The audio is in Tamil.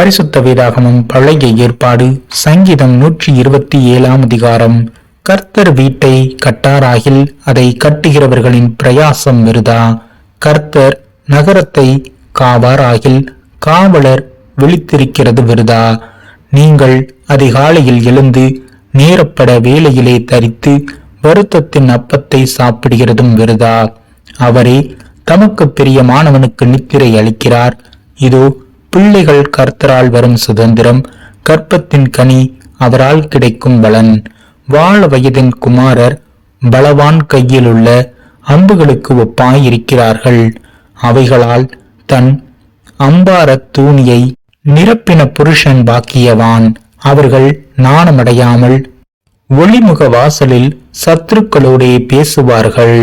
பரிசுத்த வேதாகமம் பழைய ஏற்பாடு சங்கீதம் 127 அதிகாரம். கர்த்தர் வீட்டை கட்டாராகில் அதை கட்டுகிறவர்களின் பிரயாசம் விருதா. கர்த்தர் நகரத்தை காவாராகில் காவலர் விழித்திருக்கிறது விருதா. நீங்கள் அதிகாலையில் எழுந்து நேரப்பட வேலையிலே தரித்து வருத்தத்தின் அப்பத்தை சாப்பிடுகிறதும் விருதா. அவரே தமக்கு பிரியமானவனுக்கு நித்திரை அளிக்கிறார். இதோ பிள்ளைகள் கர்த்தரால் வரும் சுதந்திரம், கற்பத்தின் கனி அவரால் கிடைக்கும் பலன். வாழ வயதின் குமாரர் பலவான் கையிலுள்ள அம்புகளுக்கு ஒப்பாயிருக்கிறார்கள். அவைகளால் தன் அம்பாரத் தூணியை நிரப்பின புருஷன் பாக்கியவான். அவர்கள் நாணமடையாமல் ஒளிமுக வாசலில் சத்துருக்களோடே பேசுவார்கள்.